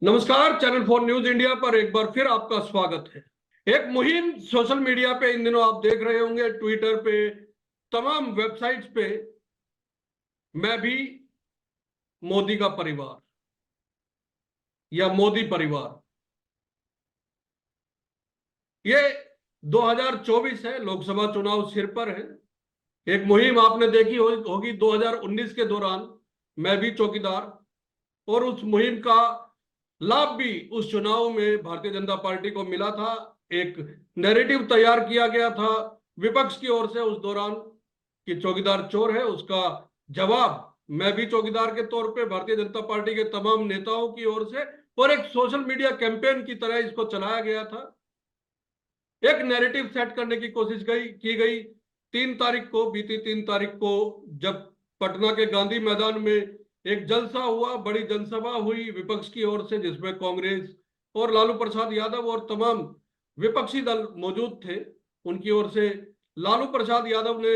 नमस्कार। Channel 4 news India पर एक बार फिर आपका स्वागत है। एक मुहिम सोशल मीडिया पे इन दिनों आप देख रहे होंगे, ट्विटर पे, तमाम वेबसाइट्स पे, मैं भी मोदी का परिवार या मोदी परिवार। ये 2024 है, लोकसभा चुनाव सिर पर है। एक मुहिम आपने देखी होगी 2019 के दौरान, मैं भी चौकीदार, और उस मुहिम का लाभ भी उस चुनाव में भारतीय जनता पार्टी को मिला था। एक नैरेटिव तैयार किया गया था विपक्ष की ओर से उस दौरान कि चौकीदार चोर है। उसका जवाब मैं भी चौकीदार के तौर पे भारतीय जनता पार्टी के तमाम नेताओं की ओर से और एक सोशल मीडिया कैंपेन की तरह इसको चलाया गया था। एक नैरेटिव सेट करने की कोशिश की गई। 3 तारीख को, बीती 3 तारीख को, जब पटना के गांधी मैदान में एक जलसा हुआ, बड़ी जनसभा हुई विपक्ष की ओर से, जिसमें कांग्रेस और लालू प्रसाद यादव और तमाम विपक्षी दल मौजूद थे। उनकी ओर से लालू प्रसाद यादव ने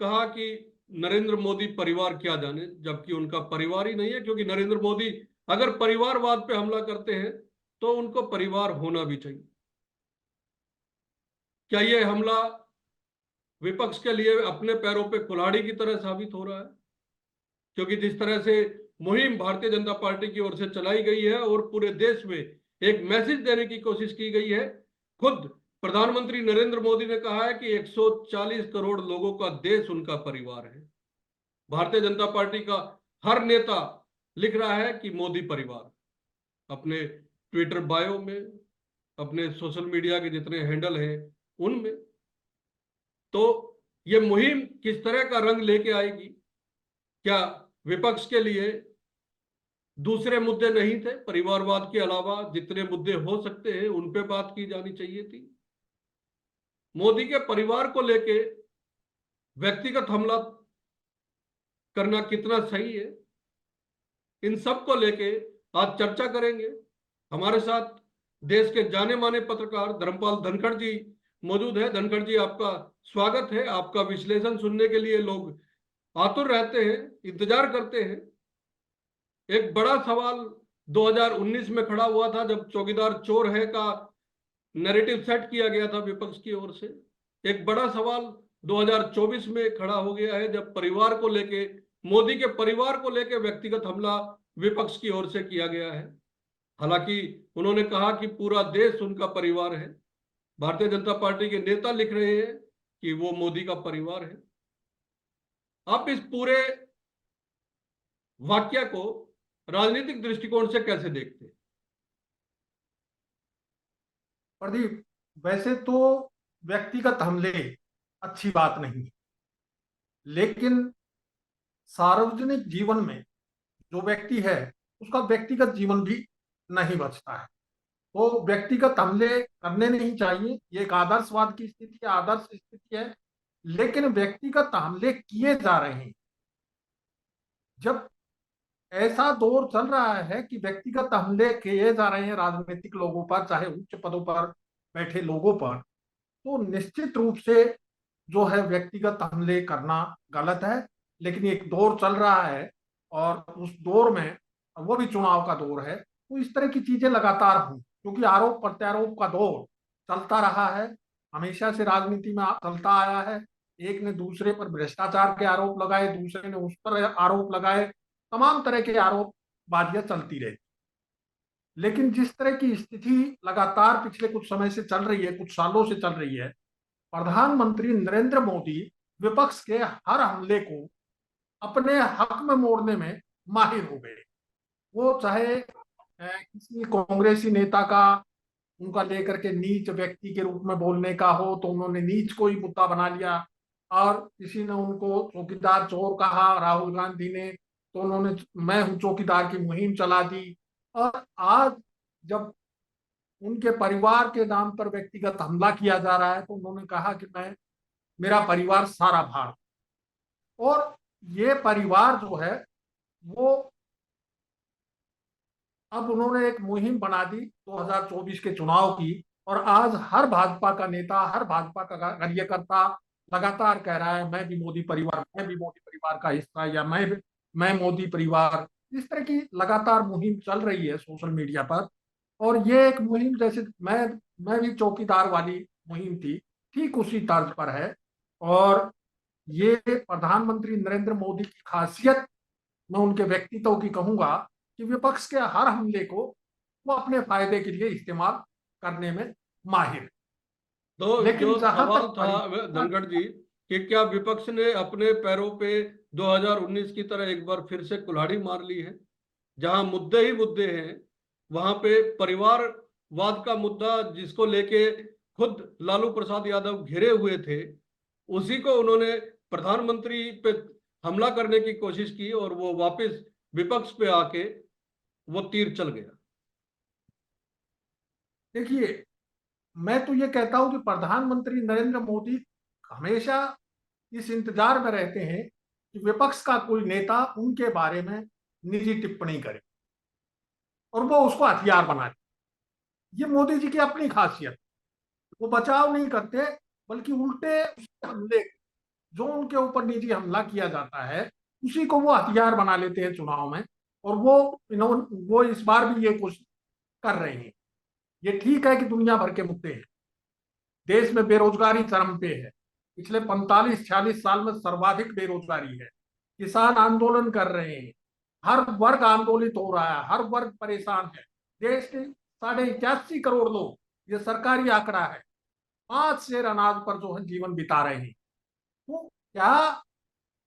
कहा कि नरेंद्र मोदी परिवार क्या जाने, जबकि उनका परिवार ही नहीं है, क्योंकि नरेंद्र मोदी अगर परिवारवाद पे हमला करते हैं तो उनको परिवार होना भी चाहिए। क्या ये हमला विपक्ष के लिए अपने पैरों पे कुल्हाड़ी की तरह साबित हो रहा है? क्योंकि जिस तरह से मुहिम भारतीय जनता पार्टी की ओर से चलाई गई है और पूरे देश में एक मैसेज देने की कोशिश की गई है। खुद प्रधानमंत्री नरेंद्र मोदी ने कहा है कि 140 करोड़ लोगों का देश उनका परिवार है। भारतीय जनता पार्टी का हर नेता लिख रहा है कि मोदी परिवार, अपने ट्विटर बायो में, अपने सोशल मीडिया के जितने हैंडल हैं उनमें। तो ये मुहिम किस तरह का रंग लेके आएगी? क्या विपक्ष के लिए दूसरे मुद्दे नहीं थे? परिवारवाद के अलावा जितने मुद्दे हो सकते हैं उन पे बात की जानी चाहिए थी। मोदी के परिवार को लेके व्यक्तिगत हमला करना कितना सही है, इन सब को लेके आज चर्चा करेंगे। हमारे साथ देश के जाने माने पत्रकार धर्मपाल धनखड़ जी मौजूद है। धनखड़ जी, आपका स्वागत है। आपका विश्लेषण सुनने के लिए लोग आतुर रहते हैं, इंतजार करते हैं। एक बड़ा सवाल 2019 में खड़ा हुआ था, जब चौकीदार चोर है का नैरेटिव सेट किया गया था विपक्ष की ओर से। एक बड़ा सवाल 2024 में खड़ा हो गया है, जब परिवार को लेके, मोदी के परिवार को लेके व्यक्तिगत हमला विपक्ष की ओर से किया गया है। हालांकि उन्होंने कहा कि पूरा देश उनका परिवार है। भारतीय जनता पार्टी के नेता लिख रहे हैं कि वो मोदी का परिवार है। आप इस पूरे वाक्य को राजनीतिक दृष्टिकोण से कैसे देखते हैं? प्रदीप, वैसे तो व्यक्तिगत हमले अच्छी बात नहीं है, लेकिन सार्वजनिक जीवन में जो व्यक्ति है उसका व्यक्तिगत जीवन भी नहीं बचता है। तो व्यक्तिगत हमले करने नहीं चाहिए। ये एक आदर्शवाद की स्थिति है, आदर्श स्थिति है। लेकिन व्यक्तिगत हमले किए जा रहे हैं, जब ऐसा दौर चल रहा है कि व्यक्तिगत हमले किए जा रहे हैं राजनीतिक लोगों पर, चाहे उच्च पदों पर बैठे लोगों पर, तो निश्चित रूप से जो है व्यक्तिगत हमले करना गलत है। लेकिन एक दौर चल रहा है और उस दौर में, वो भी चुनाव का दौर है, तो इस तरह की चीजें लगातार हों, क्योंकि आरोप प्रत्यारोप का दौर चलता रहा है, हमेशा से राजनीति में चलता आया है। एक ने दूसरे पर भ्रष्टाचार के आरोप लगाए, दूसरे ने उस पर आरोप लगाए, तमाम तरह के आरोप बाजियां चलती रही। लेकिन जिस तरह की स्थिति लगातार पिछले कुछ समय से चल रही है, कुछ सालों से चल रही है, प्रधानमंत्री नरेंद्र मोदी विपक्ष के हर हमले को अपने हक में मोड़ने में माहिर हो गए। वो चाहे किसी कांग्रेसी नेता का उनका लेकर के नीच व्यक्ति के रूप में बोलने का हो, तो उन्होंने नीच को ही मुद्दा बना लिया। और किसी ने उनको चौकीदार चोर कहा, राहुल गांधी ने, तो उन्होंने मैं हूं चौकीदार की मुहिम चला दी। और आज जब उनके परिवार के नाम पर व्यक्तिगत हमला किया जा रहा है, तो उन्होंने कहा कि मैं, मेरा परिवार सारा भारत। और ये परिवार जो है वो, अब उन्होंने एक मुहिम बना दी 2024 के चुनाव की, और आज हर भाजपा का नेता, हर भाजपा का कार्यकर्ता लगातार कह रहा है मैं भी मोदी परिवार, मैं भी मोदी परिवार का हिस्सा, या मैं मोदी परिवार इस तरह की लगातार मुहिम चल रही है सोशल मीडिया पर। और ये एक मुहिम जैसे मैं भी चौकीदार वाली मुहिम थी, ठीक उसी तर्ज पर है। और ये प्रधानमंत्री नरेंद्र मोदी की खासियत, मैं उनके व्यक्तित्व की कहूंगा कि विपक्ष के हर हमले को वो अपने फायदे के लिए इस्तेमाल करने में माहिर है। तो जो लेकिन जहां सवाल तक था धनखड़ जी, कि क्या विपक्ष ने अपने पैरों पे 2019 की तरह एक बार फिर से कुल्हाड़ी मार ली है? जहां मुद्दे ही मुद्दे हैं, वहां पे परिवारवाद का मुद्दा जिसको लेके खुद लालू प्रसाद यादव घिरे हुए थे, उसी को उन्होंने प्रधानमंत्री पे हमला करने की कोशिश की और वो वापस विपक्ष पे आके वो तीर चल गया। देखिए, मैं तो ये कहता हूं कि प्रधानमंत्री नरेंद्र मोदी हमेशा इस इंतजार में रहते हैं कि विपक्ष का कोई नेता उनके बारे में निजी टिप्पणी करे और वो उसको हथियार बना ले। ये मोदी जी की अपनी खासियत। वो बचाव नहीं करते, बल्कि उल्टे उसके हमले, जो उनके ऊपर निजी हमला किया जाता है, उसी को वो हथियार बना लेते हैं चुनाव में। और वो इस बार भी ये कोशिश कर रहे हैं। ये ठीक है कि दुनिया भर के मुद्दे हैं, देश में बेरोजगारी चरम पे है, पिछले 45-46 साल में सर्वाधिक बेरोजगारी है, किसान आंदोलन कर रहे हैं, हर वर्ग आंदोलित हो रहा है, हर वर्ग परेशान है। देश के 81 करोड़ लोग, ये सरकारी आंकड़ा है, 5 सेर अनाज पर जो है जीवन बिता रहे हैं। तो क्या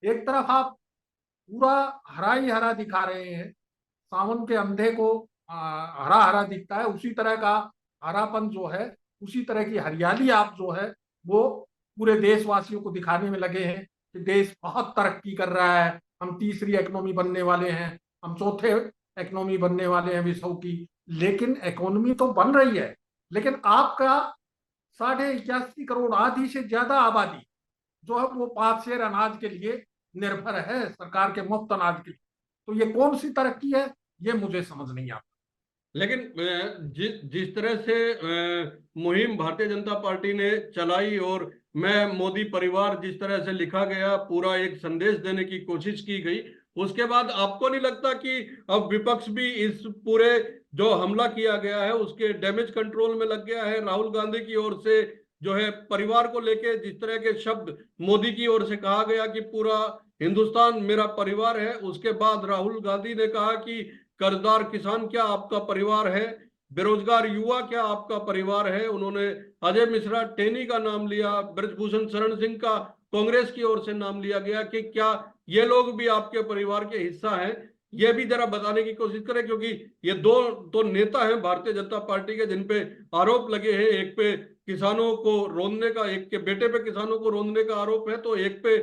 एक तरफ आप पूरा हरा ही हरा दिखा रहे हैं, सावन के अंधे को हरा हरा दिखता है, उसी तरह का हरापन जो है, उसी तरह की हरियाली आप जो है वो पूरे देशवासियों को दिखाने में लगे हैं कि देश बहुत तरक्की कर रहा है, हम तीसरी इकोनॉमी बनने वाले हैं, हम चौथे इकोनॉमी बनने वाले हैं विश्व की। लेकिन इकोनॉमी तो बन रही है, लेकिन आपका 81 करोड़, आधी से ज्यादा आबादी जो है वो 5 सेर अनाज के लिए निर्भर है, सरकार के मुफ्त अनाज के लिए। तो ये कौन सी तरक्की है, ये मुझे समझ नहीं आता। लेकिन जिस तरह से मुहिम भारतीय जनता पार्टी ने चलाई, और मैं मोदी परिवार जिस तरह से लिखा गया, पूरा एक संदेश देने की कोशिश की गई, उसके बाद आपको नहीं लगता कि अब विपक्ष भी इस पूरे जो हमला किया गया है उसके डैमेज कंट्रोल में लग गया है? राहुल गांधी की ओर से जो है परिवार को लेके जिस तरह के शब्द मोदी की ओर से कहा गया कि पूरा हिंदुस्तान मेरा परिवार है, उसके बाद राहुल गांधी ने कहा कि कर्जदार किसान क्या आपका परिवार है, बेरोजगार युवा क्या आपका परिवार है। उन्होंने अजय मिश्रा टेनी का नाम लिया, ब्रजभूषण शरण सिंह का कांग्रेस की ओर से नाम लिया गया कि क्या ये लोग भी आपके परिवार के हिस्सा हैं? ये भी जरा बताने की कोशिश करें, क्योंकि ये दो तो नेता हैं भारतीय जनता पार्टी के जिन पे आरोप लगे हैं। एक पे किसानों को रोंदने का, एक के बेटे पे किसानों को रोंदने का आरोप है, तो एक पे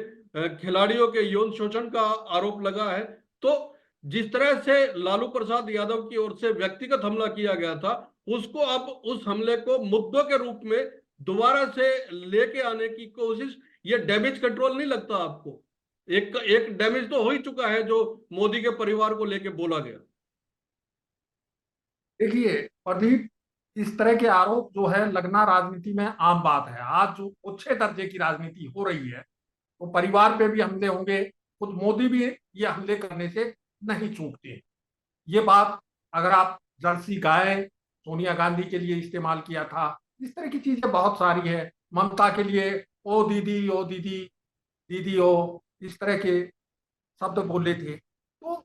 खिलाड़ियों के यौन शोषण का आरोप लगा है। तो जिस तरह से लालू प्रसाद यादव की ओर से व्यक्तिगत हमला किया गया था, उसको अब उस हमले को मुद्दों के रूप में दोबारा से लेके आने की कोशिश, ये डैमेज कंट्रोल नहीं लगता आपको? एक एक डैमेज तो हो ही चुका है जो मोदी के परिवार को लेके बोला गया। देखिए प्रदीप, इस तरह के आरोप जो है लगना राजनीति में आम बात है। आज जो उच्च दर्जे की राजनीति हो रही है, वो परिवार पे भी हमले होंगे, खुद मोदी भी ये हमले करने से नहीं चूकते। ये बात, अगर आप जर्सी गाय सोनिया गांधी के लिए इस्तेमाल किया था, इस तरह की चीजें बहुत सारी है, ममता के लिए ओ दीदी, ओ दीदी, दीदी ओ, इस तरह के शब्द बोले थे। तो